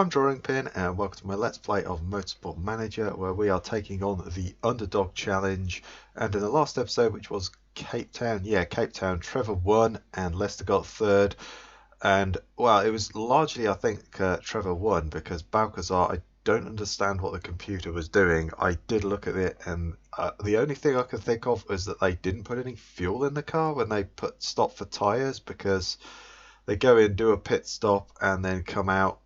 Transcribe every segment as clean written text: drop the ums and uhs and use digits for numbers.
I'm Drawing Pin and welcome to my Let's Play of Motorsport Manager, where we are taking on the Underdog Challenge. And in the last episode, which was Cape Town, Trevor won and Lester got third. And well, it was largely, I think, Trevor won because Balcazar, I don't understand what the computer was doing. I did look at it, and the only thing I could think of was that they didn't put any fuel in the car when they stop for tyres, because they go in, do a pit stop, and then come out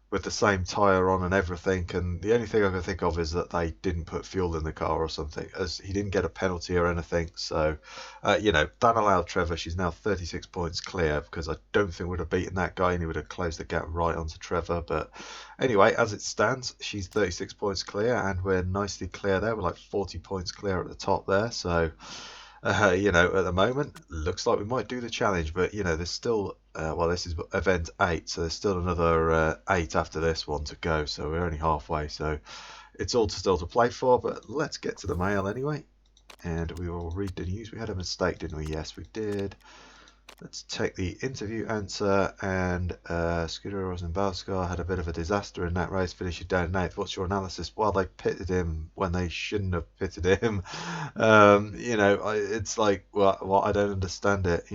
with the same tyre on and everything. And the only thing I can think of is that they didn't put fuel in the car or something, as he didn't get a penalty or anything. So, that allowed Trevor. She's now 36 points clear, because I don't think we'd have beaten that guy and he would have closed the gap right onto Trevor. But anyway, as it stands, she's 36 points clear and we're nicely clear there. We're like 40 points clear at the top there. So, at the moment, looks like we might do the challenge, but there's still, this is event 8, so there's still another 8 after this one to go, so we're only halfway, so it's all still to play for. But let's get to the mail anyway, and we will read the news. We had a mistake, didn't we? Yes, we did. Let's take the interview answer. And Scooter Rosenbaumscar had a bit of a disaster in that race, finishing down in 8th. What's your analysis? Well, they pitted him when they shouldn't have pitted him. It's like, well, I don't understand it.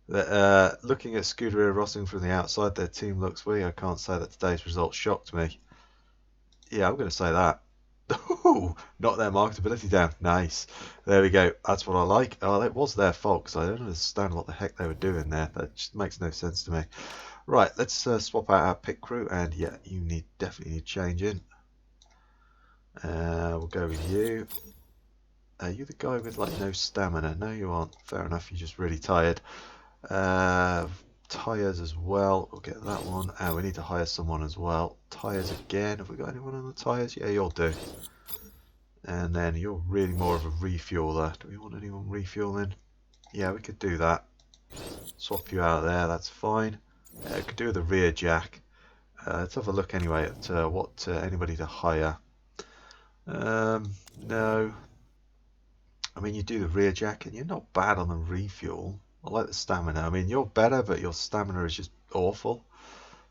Looking at Scooter and Rossing from the outside, their team looks weak. I can't say that today's result shocked me. Yeah, I'm going to say that. Ooh, not their marketability down. Nice. There we go. That's what I like. Oh, it was their fault, because I don't understand what the heck they were doing there. That just makes no sense to me. Right, let's swap out our pit crew. And yeah, you definitely need changing. We'll go with you. Are you the guy with like no stamina? No, you aren't. Fair enough. You're just really tired. Tyres as well, we'll get that one. We need to hire someone as well. Tyres again. Have we got anyone on the tyres? Yeah, you'll do. And then you're really more of a refueler. Do we want anyone refueling? Yeah, we could do that. Swap you out there, that's fine. We could do the rear jack. Let's have a look anyway at anybody to hire. No. I mean, you do the rear jack and you're not bad on the refuel. I like the stamina. I mean, you're better, but your stamina is just awful.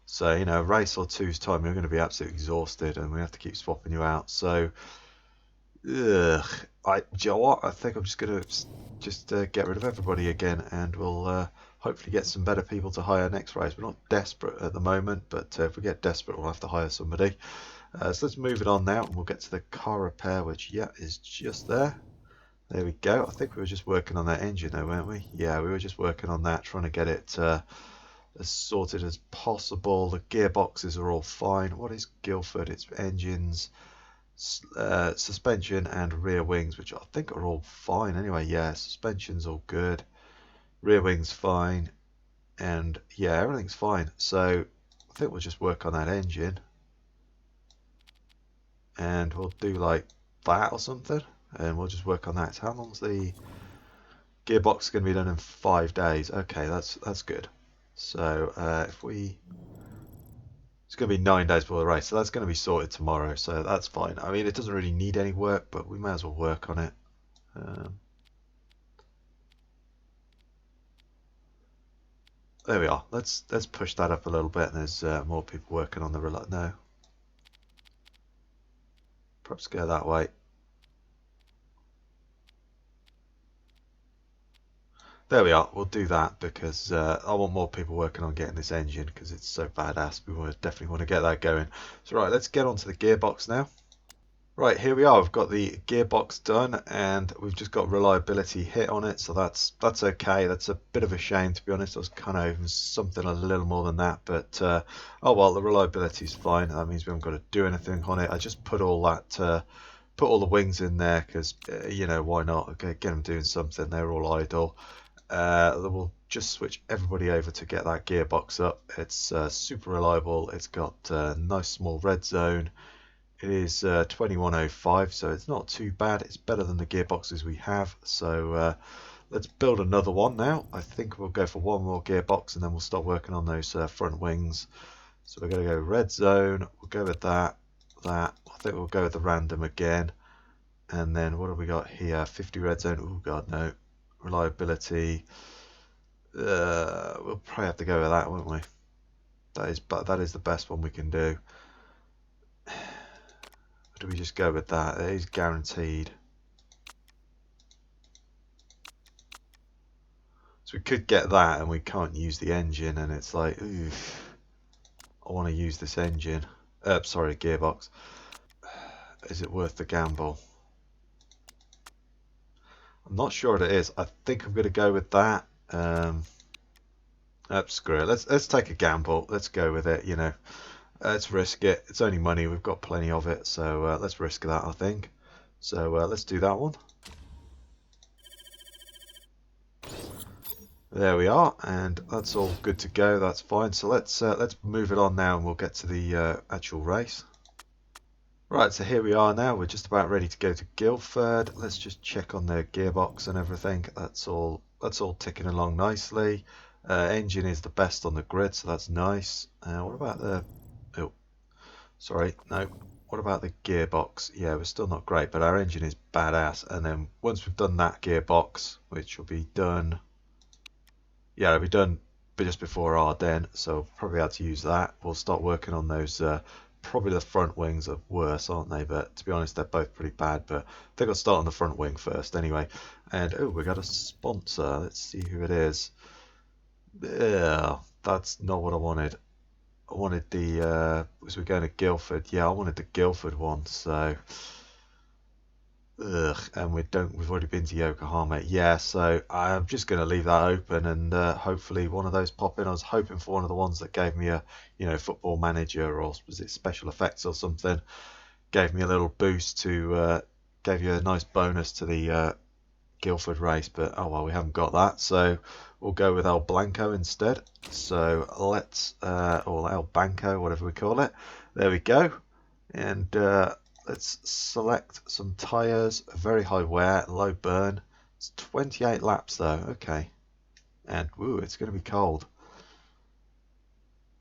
So, a race or two's time, you're going to be absolutely exhausted, and we have to keep swapping you out. So, do you know what? I think I'm just going to get rid of everybody again, and we'll hopefully get some better people to hire next race. We're not desperate at the moment, but if we get desperate, we'll have to hire somebody. So let's move it on now, and we'll get to the car repair, which, is just there. There we go. I think we were just working on that engine though, weren't we? Yeah, we were just working on that, trying to get it as sorted as possible. The gearboxes are all fine. What is Guildford? It's engines, suspension and rear wings, which I think are all fine anyway. Yeah, suspension's all good. Rear wings fine. And yeah, everything's fine. So I think we'll just work on that engine. And we'll do like that or something. And we'll just work on that. How long's the gearbox going to be done? In 5 days. Okay, that's good. So it's going to be 9 days before the race, so that's going to be sorted tomorrow. So that's fine. I mean, it doesn't really need any work, but we may as well work on it. There we are. Let's push that up a little bit. And there's more people working on the relay. No, perhaps go that way. There we are. We'll do that because I want more people working on getting this engine because it's so badass. We definitely want to get that going. So right, let's get onto the gearbox now. Right, here we are. We've got the gearbox done and we've just got reliability hit on it. So that's okay. That's a bit of a shame, to be honest. I was kind of hoping something a little more than that. But oh well, the reliability is fine. That means we haven't got to do anything on it. I just put all that. Put all the wings in there because why not? Okay, get them doing something. They're all idle. We'll just switch everybody over to get that gearbox up. It's super reliable. It's got a nice small red zone. It is 2105, so it's not too bad. It's better than the gearboxes we have. So let's build another one now. I think we'll go for one more gearbox and then we'll start working on those front wings. So we're going to go red zone. We'll go with that. I think we'll go with the random again. And then what have we got here? 50 red zone. Oh god, no. Reliability. We'll probably have to go with that, won't we? that is the best one we can do. Do we just go with that? It is guaranteed. So we could get that and we can't use the engine, and it's like, oof, I want to use this engine. Sorry, gearbox. Is it worth the gamble? I'm not sure it is. I think I'm going to go with that. Screw it. Let's take a gamble. Let's go with it. You know, let's risk it. It's only money. We've got plenty of it, so let's risk that, I think. So let's do that one. There we are, and that's all good to go. That's fine. So let's move it on now, and we'll get to the actual race. Right, so here we are now. We're just about ready to go to Guildford. Let's just check on the gearbox and everything. That's all ticking along nicely. Engine is the best on the grid, so that's nice. What about the... Oh, sorry, no. What about the gearbox? Yeah, we're still not great, but our engine is badass. And then once we've done that gearbox, which will be done... Yeah, it'll be done just before Ardennes, so probably had to use that. We'll start working on those... Probably the front wings are worse, aren't they? But to be honest, they're both pretty bad. But I think I'll start on the front wing first anyway. And oh, we got a sponsor. Let's see who it is. Yeah, that's not what I wanted. I wanted the was we going to Guildford? Yeah, I wanted the Guildford one. So, and we've already been to Yokohama. Yeah, so I'm just going to leave that open, and hopefully one of those pop in. I was hoping for one of the ones that gave me a, you know, Football Manager, or was it Special Effects or something, gave me a little boost to gave you a nice bonus to the Guildford race. But oh well, we haven't got that, so we'll go with El Blanco instead. So let's or El Banco, whatever we call it. There we go, and let's select some tyres. Very high wear, low burn. It's 28 laps though. Okay, and woo, it's going to be cold.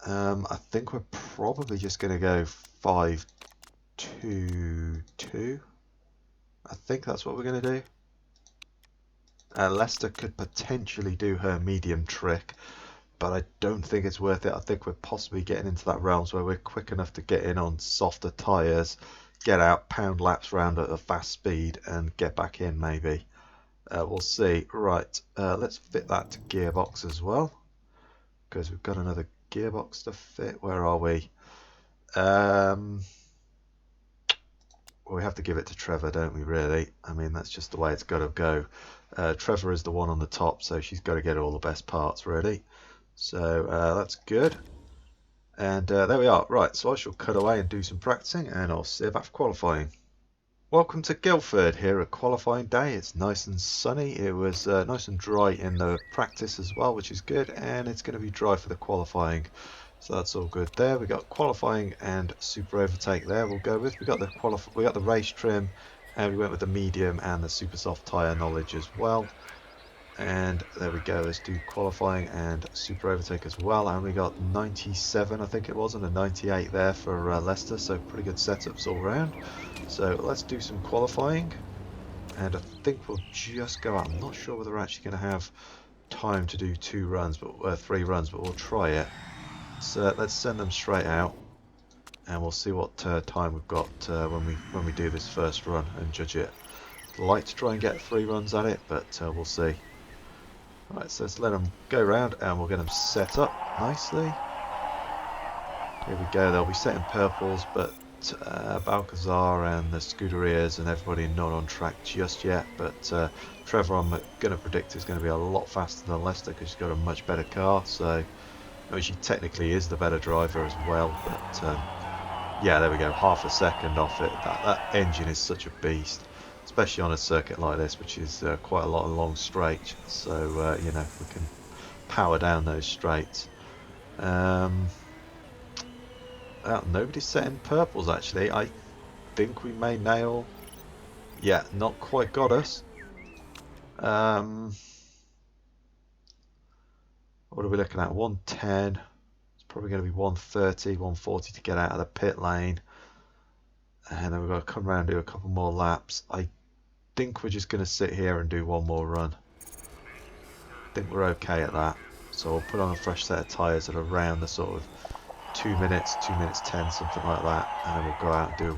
I think we're probably just going to go 5-2-2. I think that's what we're going to do. Leicester could potentially do her medium trick, but I don't think it's worth it. I think we're possibly getting into that realms where we're quick enough to get in on softer tyres, get out, pound laps round at a fast speed, and get back in maybe. We'll see. Right, let's fit that to gearbox as well, because we've got another gearbox to fit. Where are we? Well, we have to give it to Trevor, don't we, really? I mean, that's just the way it's got to go. Trevor is the one on the top, so she's got to get all the best parts, really. So that's good. And there we are. Right, so I shall cut away and do some practicing, and I'll see you back for qualifying. Welcome to Guildford here at qualifying day. It's nice and sunny. It was nice and dry in the practice as well, which is good, and it's going to be dry for the qualifying. So that's all good there. We got qualifying and super overtake there. We'll go with. We got the race trim, and we went with the medium and the super soft tyre knowledge as well. And there we go. Let's do qualifying and super overtake as well. And we got 97, I think it was, and a 98 there for Leicester. So pretty good setups all round. So let's do some qualifying, and I think we'll just go out. I'm not sure whether we're actually going to have time to do 3 runs, but we'll try it. So let's send them straight out, and we'll see what time we've got when we do this first run and judge it. I'd like to try and get 3 runs at it, but we'll see. Right, so let's let them go round, and we'll get them set up nicely. Here we go. They'll be set in purples, but Balcazar and the Scuderias and everybody not on track just yet. But Trevor, I'm going to predict, is going to be a lot faster than Leicester because she's got a much better car. So I mean, she technically is the better driver as well. But yeah, there we go. Half a second off it. That engine is such a beast, especially on a circuit like this, which is quite a lot of long straights. So you know, we can power down those straights. Nobody's set in purples actually. I think we may nail. Yeah, not quite got us. What are we looking at? 110. It's probably going to be 130, 140 to get out of the pit lane. And then we've got to come around and do a couple more laps. I think we're just going to sit here and do 1 more run. I think we're okay at that. So we'll put on a fresh set of tyres at around the sort of 2 minutes, 2 minutes 10, something like that, and then we'll go out and do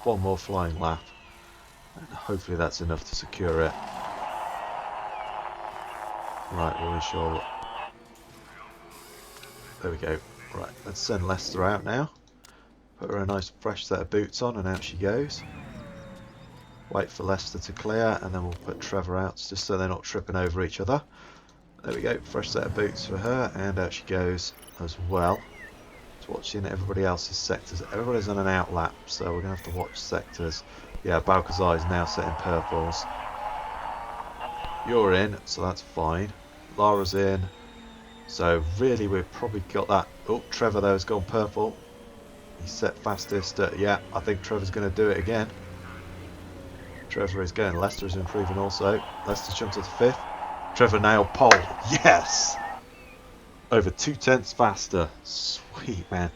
one more flying lap, and hopefully that's enough to secure it. Right, we'll ensure. There we go. Right, let's send Leicester out now. Put her a nice fresh set of boots on, and out she goes. Wait for Leicester to clear, and then we'll put Trevor out just so they're not tripping over each other. There we go, fresh set of boots for her, and out she goes as well. Just watching everybody else's sectors. Everybody's on an out lap, so we're going to have to watch sectors. Yeah, Balcazar is now setting purples. You're in, so that's fine. Lara's in. So really we've probably got that. Oh, Trevor though has gone purple. He's set fastest. Yeah, I think Trevor's going to do it again. Trevor is going. Leicester is improving also. Leicester's jumped to the 5th. Trevor nailed pole. Yes! Over 2/10 faster. Sweet, man.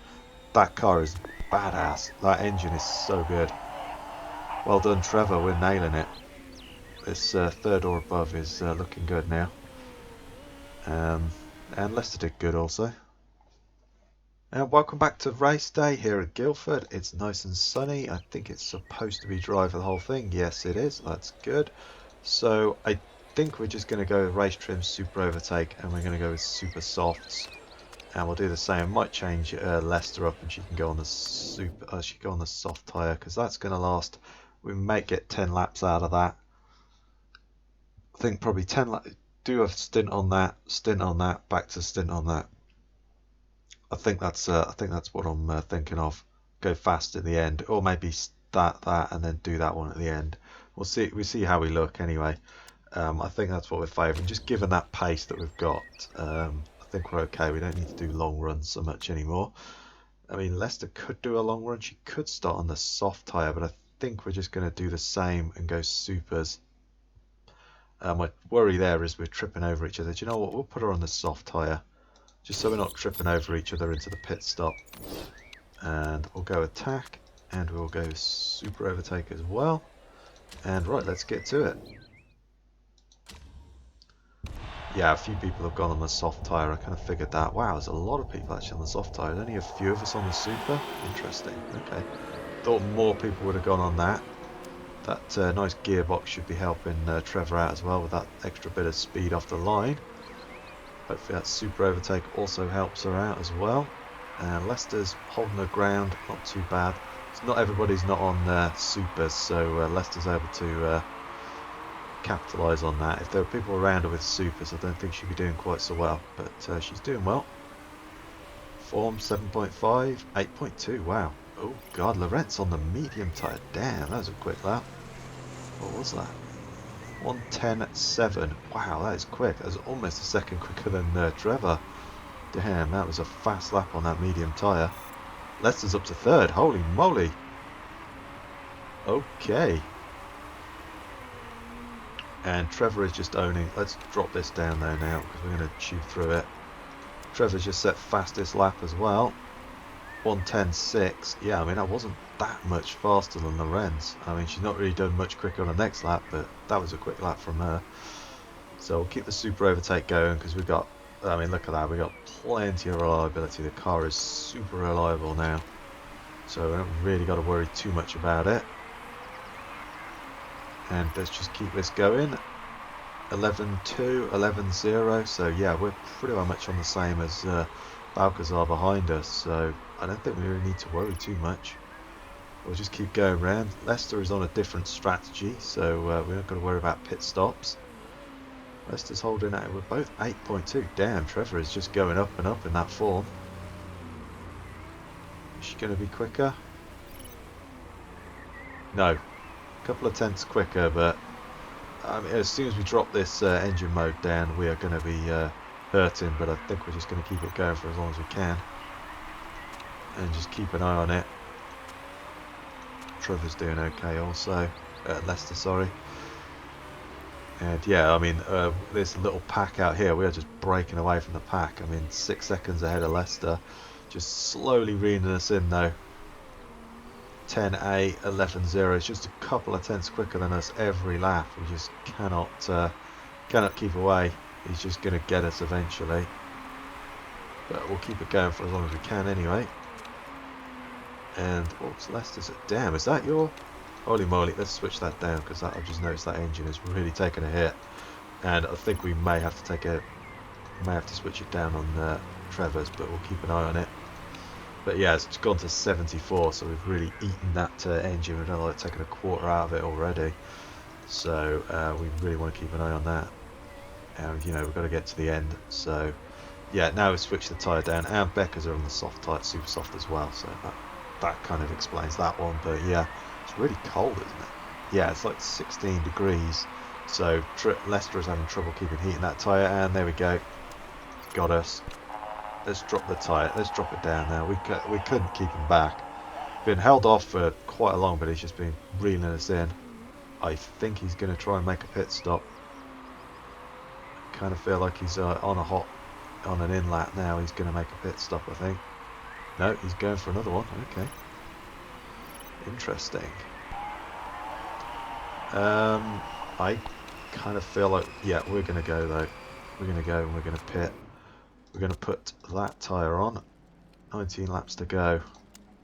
That car is badass. That engine is so good. Well done, Trevor. We're nailing it. This 3rd or above is looking good now. And Leicester did good also. And welcome back to race day here at Guildford. It's nice and sunny. I think it's supposed to be dry for the whole thing. Yes, it is. That's good. So I think we're just going to go with race trim, super overtake, and we're going to go with super softs. And we'll do the same. Might change Leicester up, and she can go on the super. She can go on the soft tyre because that's going to last. We might get 10 laps out of that. I think probably 10 laps. Do a stint on that, back to stint on that. I think that's what I'm thinking of. Go fast at the end, or maybe start that and then do that one at the end. We'll see. We see how we look anyway. I think that's what we're favouring. Just given that pace that we've got, I think we're okay. We don't need to do long runs so much anymore. I mean, Leicester could do a long run. She could start on the soft tyre, but I think we're just going to do the same and go supers. My worry there is we're tripping over each other. Do you know what? We'll put her on the soft tyre, just so we're not tripping over each other into the pit stop. And we'll go attack, and we'll go super overtake as well. And right, let's get to it. Yeah, a few people have gone on the soft tyre. I kind of figured that. Wow, there's a lot of people actually on the soft tyre. Only a few of us on the super. Interesting. Okay. Thought more people would have gone on that. That nice gearbox should be helping Trevor out as well with that extra bit of speed off the line. Hopefully that super overtake also helps her out as well. And Leicester's holding her ground, not too bad. It's not everybody's not on supers, so Leicester's able to capitalise on that. If there were people around her with supers, I don't think she'd be doing quite so well, but she's doing well. Form 7.5, 8.2, wow. Oh god, Lorentz on the medium tyre. Damn, that was a quick lap. What was that? 1:10.7. Wow, that is quick. That was almost a second quicker than Trevor. Damn, that was a fast lap on that medium tyre. Leicester's up to 3rd. Holy moly. Okay. And Trevor is just owning. Let's drop this down there now because we're going to chew through it. Trevor's just set fastest lap as well. 1:10.6. Yeah, I mean, that wasn't that much faster than Lorenz. I mean, she's not really done much quicker on the next lap, but that was a quick lap from her. So we'll keep the super overtake going because we've got, I mean, look at that. We've got plenty of reliability. The car is super reliable now. So we don't really got to worry too much about it. And let's just keep this going. 11.2, 11.0. So yeah, we're pretty much on the same as Balcazar behind us, so I don't think we really need to worry too much. We'll just keep going around. Leicester is on a different strategy, so we're not going to worry about pit stops. Leicester's holding out. We're both 8.2. Damn, Trevor is just going up and up in that form. Is she going to be quicker? No. A couple of tenths quicker, but I mean, as soon as we drop this engine mode down, we are going to be hurting, but I think we're just going to keep it going for as long as we can and just keep an eye on it. Trevor's doing okay also, Leicester, sorry. And yeah, I mean, this little pack out here, we are just breaking away from the pack. I mean, 6 seconds ahead of Leicester, just slowly reading us in though. 10.8, 11.0, it's just a couple of tenths quicker than us every lap. We just cannot keep away. He's just going to get us eventually. but we'll keep it going for as long as we can anyway. And what's Leicester's? Damn, is that your? Holy moly! Let's switch that down because I've just noticed that engine is really taking a hit, and I think we may have to switch it down on Trevor's, but we'll keep an eye on it. But yeah, it's gone to 74, so we've really eaten that engine. We've like taken a quarter out of it already, so we really want to keep an eye on that. And you know, we've got to get to the end. So yeah, now we've switched the tyre down, and Becker's are on the soft tyre, super soft as well. So that kind of explains that one. But yeah, it's really cold, isn't it? Yeah, it's like 16 degrees. So Leicester is having trouble keeping heat in that tyre, and there we go, got us. Let's drop the tyre. Let's drop it down now. We couldn't keep him back. Been held off for quite a long, but he's just been reeling us in. I think he's going to try and make a pit stop. Kind of feel like he's on an in lap now. He's going to make a pit stop, I think. No, he's going for another one. Okay. Interesting. I kind of feel like, yeah, we're going to go though. We're going to go and we're going to pit. We're going to put that tyre on. 19 laps to go.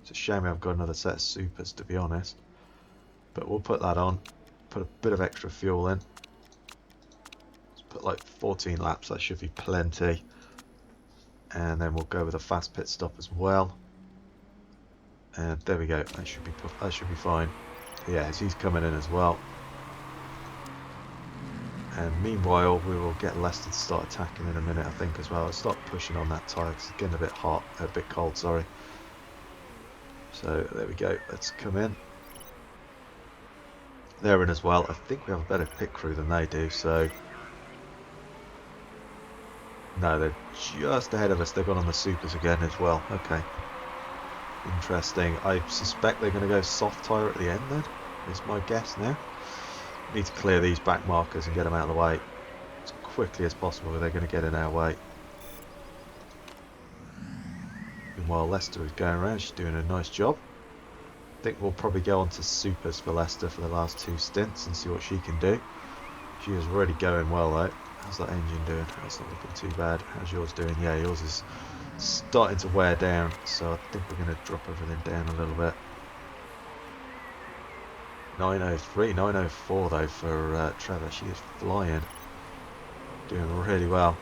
It's a shame we haven't got another set of supers, to be honest. But we'll put that on. Put a bit of extra fuel in. Let's put like 14 laps. That should be plenty. And then we'll go with a fast pit stop as well. And there we go. That should be fine. Yeah, he's coming in as well. And meanwhile, we will get Leicester to start attacking in a minute, I think, as well. I'll start pushing on that tyre because it's getting a bit hot, a bit cold, sorry. So there we go. Let's come in. They're in as well. I think we have a better pit crew than they do, so... No, they're just ahead of us. They've gone on the supers again as well. Okay. Interesting. I suspect they're going to go soft tyre at the end then, is my guess now. Need to clear these back markers and get them out of the way as quickly as possible, or they're going to get in our way. Meanwhile, Leicester is going around. She's doing a nice job. I think we'll probably go on to supers for Leicester for the last 2 stints and see what she can do. She is really going well though. How's that engine doing? That's not looking too bad. How's yours doing? Yeah, yours is starting to wear down, so I think we're going to drop everything down a little bit. 903, 904 though for Trevor. She is flying, doing really well.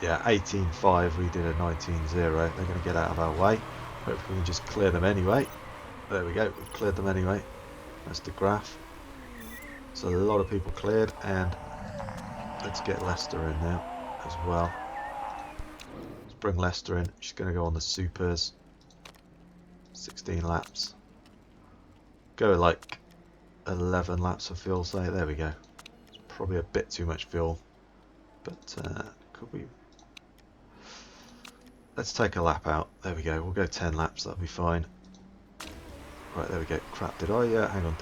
Yeah, 18.5. We did a 19.0. They're going to get out of our way. Hopefully we can just clear them anyway. There we go. We've cleared them anyway. That's the graph. So a lot of people cleared, and let's get Leicester in now as well. Let's bring Leicester in. She's going to go on the supers. 16 laps. Go like 11 laps of fuel, say. There we go. It's probably a bit too much fuel, but could we? Let's take a lap out. There we go. We'll go 10 laps. That'll be fine. Right, there we go. Crap. Did I? Hang on.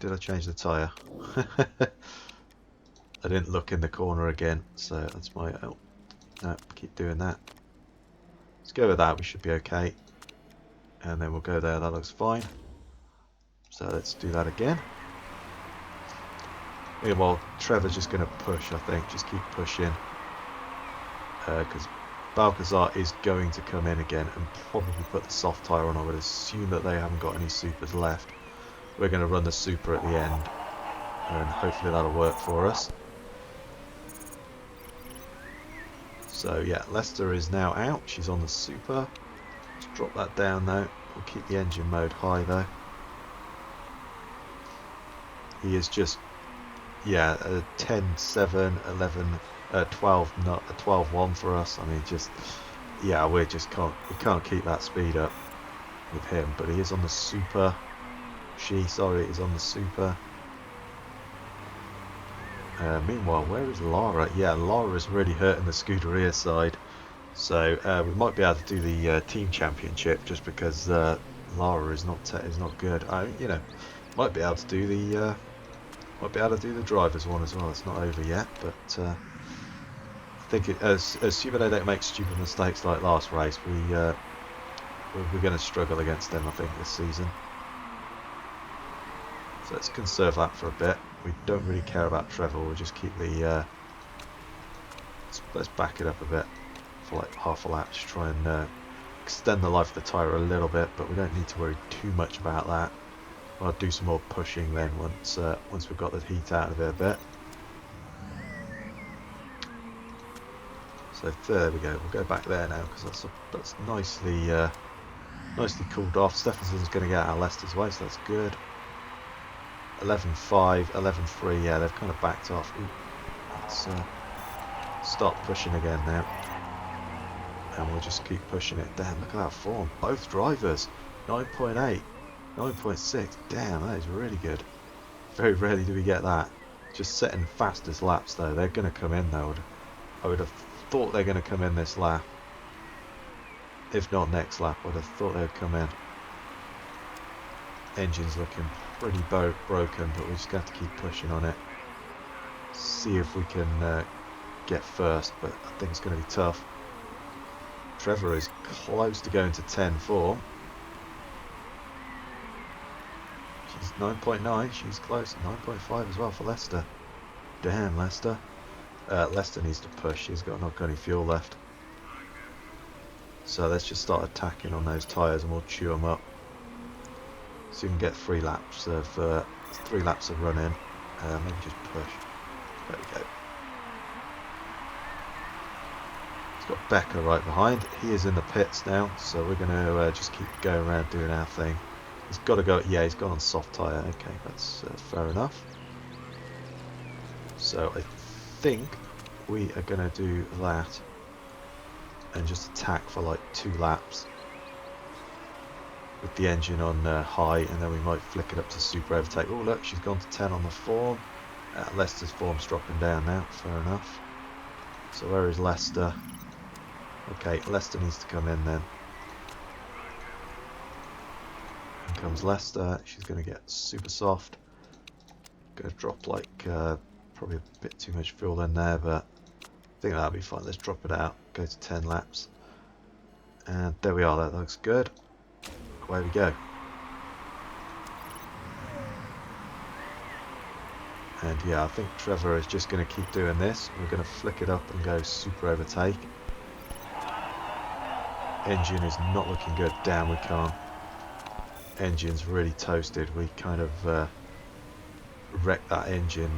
Did I change the tyre? I didn't look in the corner again, so that's my. Oh, no, keep doing that. Let's go with that. We should be okay. And then we'll go there. That looks fine. So let's do that again. Meanwhile, Trevor's just going to push, I think. Just keep pushing. Because Balcazar is going to come in again and probably put the soft tyre on. I would assume that they haven't got any supers left. We're going to run the super at the end. And hopefully that'll work for us. So yeah, Leicester is now out. She's on the super. Let's drop that down though. We'll keep the engine mode high though. He is just, yeah, a 10-7, 11, 12, not a 12-1 for us. I mean, just, yeah, we can't keep that speed up with him. But he is on the super. Sorry, is on the super. Meanwhile, where is Lara? Yeah, Lara is really hurting the Scuderia side. So we might be able to do the team championship just because Lara is not good. You know, might be able to do the drivers one as well. It's not over yet, but I think assuming they don't make stupid mistakes like last race, we're going to struggle against them, I think, this season. So let's conserve that for a bit. We don't really care about Trevor. We'll just keep the let's back it up a bit. for like half a lap to try and extend the life of the tyre a little bit, but we don't need to worry too much about that. I'll do some more pushing then once we've got the heat out of it a bit. So there we go. We'll go back there now because that's nicely cooled off. Stephenson's going to get out of Leicester's way, so that's good. 11.5, 11.3. Yeah, they've kind of backed off. Ooh, let's start pushing again now, and we'll just keep pushing it. Damn, look at that form. Both drivers, 9.8, 9.6. Damn, that is really good. Very rarely do we get that. Just setting fastest laps though. They're going to come in though. I would have thought they're going to come in this lap. If not next lap, I'd have thought they'd come in. Engine's looking pretty broken, but we just have to keep pushing on it. See if we can get first, but I think it's going to be tough. Trevor is close to going to 10.4. She's 9.9. She's close. 9.5 as well for Leicester. Damn, Leicester. Leicester needs to push. She's not got any fuel left. So let's just start attacking on those tyres and we'll chew them up. So you can get 3 laps of running. Maybe just push. There we go. He's got Becker right behind. He is in the pits now, so we're going to just keep going around doing our thing. He's got to go. Yeah, he's gone on soft tyre. Okay, that's fair enough. So I think we are going to do that and just attack for like 2 laps with the engine on high, and then we might flick it up to super overtake. Oh look, she's gone to 10 on the form. Leicester's form's dropping down now. Fair enough. So where is Leicester? Okay, Leicester needs to come in then. In comes Leicester. She's going to get super soft. Going to drop like probably a bit too much fuel in there, but I think that'll be fine. Let's drop it out. Go to 10 laps. And there we are. That looks good. Away we go. And yeah, I think Trevor is just going to keep doing this. We're going to flick it up and go super overtake. Engine is not looking good. Damn, we can't. Engine's really toasted. We kind of wrecked that engine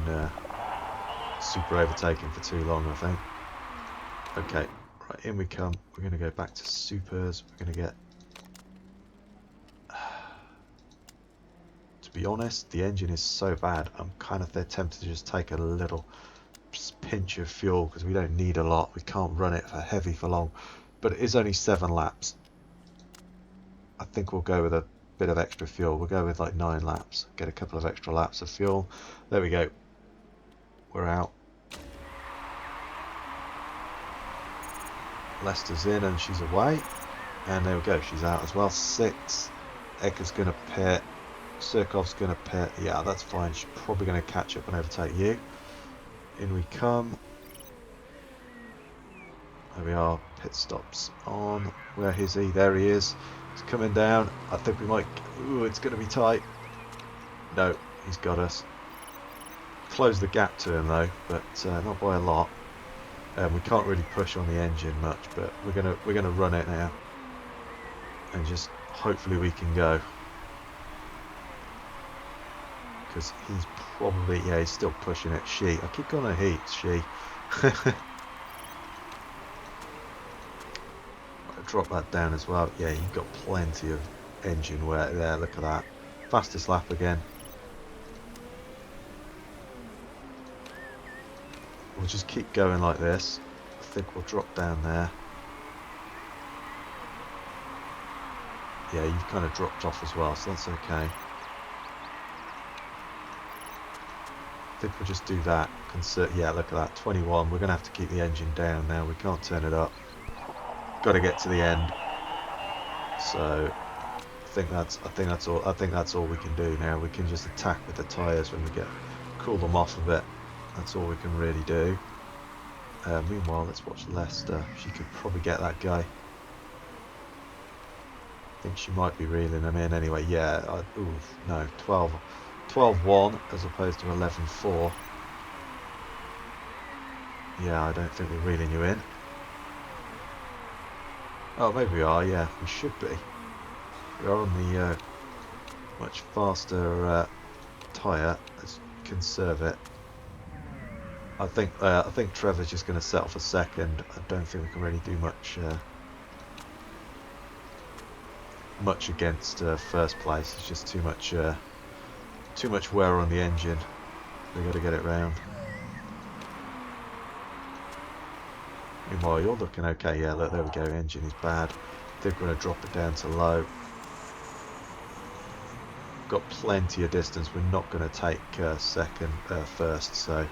super overtaking for too long, I think. Okay, right, in we come. We're going to go back to supers. We're going to get... To be honest, the engine is so bad, I'm kind of tempted to just take a little pinch of fuel because we don't need a lot. We can't run it for heavy for long, but it is only 7 laps. I think we'll go with a bit of extra fuel. We'll go with like 9 laps, get a couple of extra laps of fuel. There we go. We're out. Leicester's in and she's away, and there we go, she's out as well. 6. Ecker's going to pit. Surkov's going to pit. Yeah, that's fine. She's probably going to catch up and overtake you. In we come. There we are. Pit stops on. Where is he? There he is. He's coming down. I think we might... Ooh, it's going to be tight. No, he's got us. Close the gap to him though, but not by a lot. We can't really push on the engine much, but we're gonna run it now, and just hopefully we can go. Because he's probably, yeah, he's still pushing it. I keep calling her he, it's she. Drop that down as well. Yeah, you've got plenty of engine wear there. Look at that. Fastest lap again. We'll just keep going like this. I think we'll drop down there. Yeah, you've kind of dropped off as well, so that's okay. I think we'll just do that. Yeah, look at that. 21. We're going to have to keep the engine down now. We can't turn it up. Got to get to the end. So I think that's all we can do now. We can just attack with the tyres when we cool them off a bit. That's all we can really do. Meanwhile, let's watch Leicester. She could probably get that guy. I think she might be reeling him in anyway. Yeah, no, 12-1 as opposed to 11-4. Yeah, I don't think we're reeling you in. Oh, maybe we are. Yeah, we should be. We are on the much faster tyre. Let's conserve it. I think Trevor's just going to settle for second. I don't think we can really do much against first place. It's just too much wear on the engine. We got to get it round. Meanwhile, you're looking okay. Yeah, look, there we go. Engine is bad. I think we're going to drop it down to low. Got plenty of distance. We're not going to take first, so I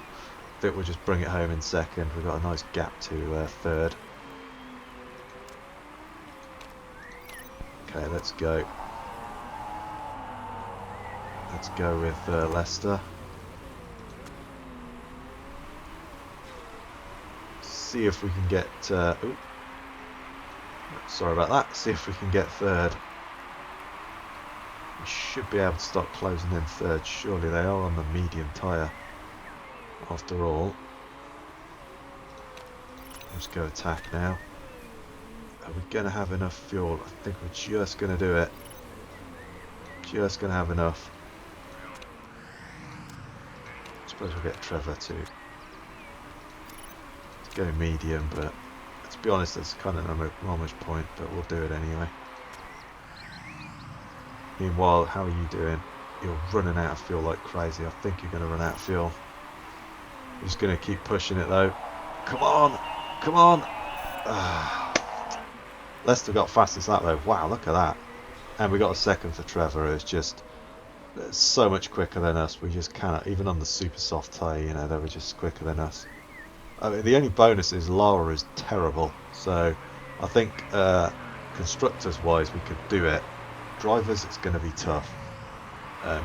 think we'll just bring it home in second. We've got a nice gap to third. Okay, let's go. Let's go with Leicester. See if we can get. Sorry about that. See if we can get third. We should be able to start closing in third. Surely they are on the medium tyre. After all, let's go attack now. Are we going to have enough fuel? I think we're just going to do it. Just going to have enough. I suppose we'll get Trevor to go medium, but to be honest, that's kind of not much point, but we'll do it anyway. Meanwhile, how are you doing? You're running out of fuel like crazy. I think you're going to run out of fuel. You're just going to keep pushing it though. Come on! Come on! Leicester got fastest lap though. Wow, look at that. And we got a second for Trevor, who's just so much quicker than us. We just cannot, even on the super soft tyre, you know, they were just quicker than us. I mean, the only bonus is Lara is terrible, so I think constructors wise we could do it. Drivers, it's going to be tough.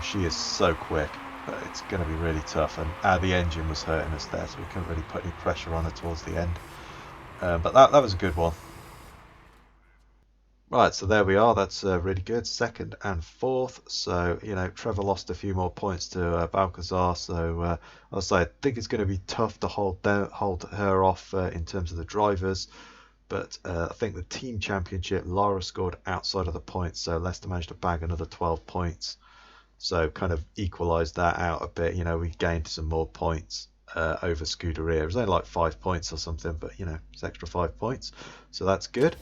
She is so quick, but it's going to be really tough, and the engine was hurting us there, so we couldn't really put any pressure on her towards the end. But that was a good one. Right, so there we are. That's really good. Second and fourth. So, you know, Trevor lost a few more points to Balcazar. So, I'll say I think it's going to be tough to hold her off in terms of the drivers. But I think the team championship, Lara scored outside of the points. So Leicester managed to bag another 12 points. So kind of equalised that out a bit. You know, we gained some more points over Scuderia. It was only like 5 points or something, but, you know, it's extra 5 points. So that's good.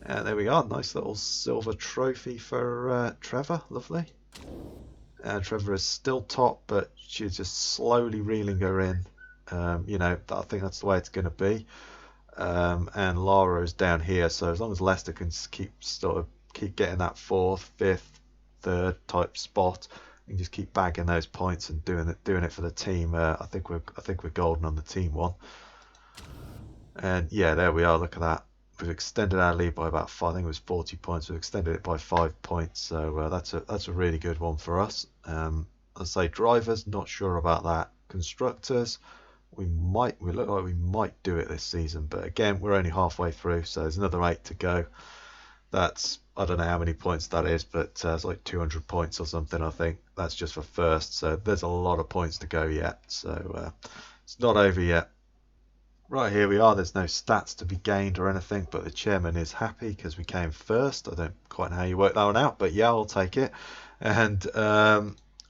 And there we are, nice little silver trophy for Trevor, lovely. And Trevor is still top, but she's just slowly reeling her in. You know, I think that's the way it's going to be. And Lara is down here, so as long as Leicester can keep getting that fourth, fifth, third type spot, and just keep bagging those points and doing it for the team. I think we're golden on the team one. And yeah, there we are. Look at that. We've extended our lead by about 5. I think it was 40 points. We've extended it by 5 points, so that's a really good one for us. I'd say drivers, not sure about that. Constructors, we look like we might do it this season, but again, we're only halfway through, so there's another 8 to go. That's, I don't know how many points that is, but it's like 200 points or something. I think that's just for first, so there's a lot of points to go yet. So it's not over yet. Right, here we are. There's no stats to be gained or anything, but the chairman is happy because we came first. I don't quite know how you work that one out, but yeah, I'll take it. And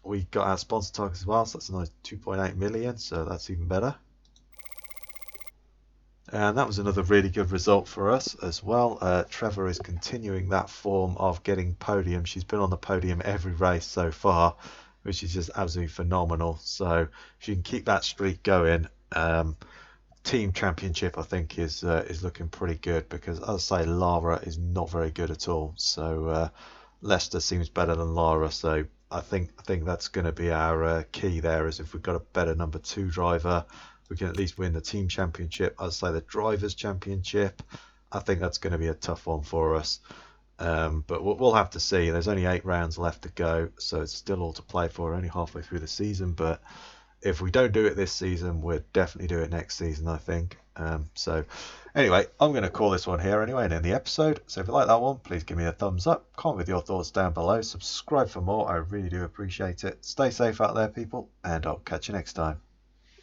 we got our sponsor targets as well, so that's a nice 2.8 million, so that's even better. And that was another really good result for us as well. Trevor is continuing that form of getting podium. She's been on the podium every race so far, which is just absolutely phenomenal. So if you can keep that streak going, team championship I think is looking pretty good, because as I say, Lara is not very good at all. So Leicester seems better than Lara, so I think that's going to be our key there, is if we've got a better number 2 driver, we can at least win the team championship. I'd say the drivers championship, I think that's going to be a tough one for us. But we'll have to see. There's only 8 rounds left to go, so it's still all to play for. We're only halfway through the season, but if we don't do it this season, we'll definitely do it next season, I think. So anyway, I'm going to call this one here anyway and end the episode. So if you like that one, please give me a thumbs up, comment with your thoughts down below, subscribe for more. I really do appreciate it. Stay safe out there, people, and I'll catch you next time.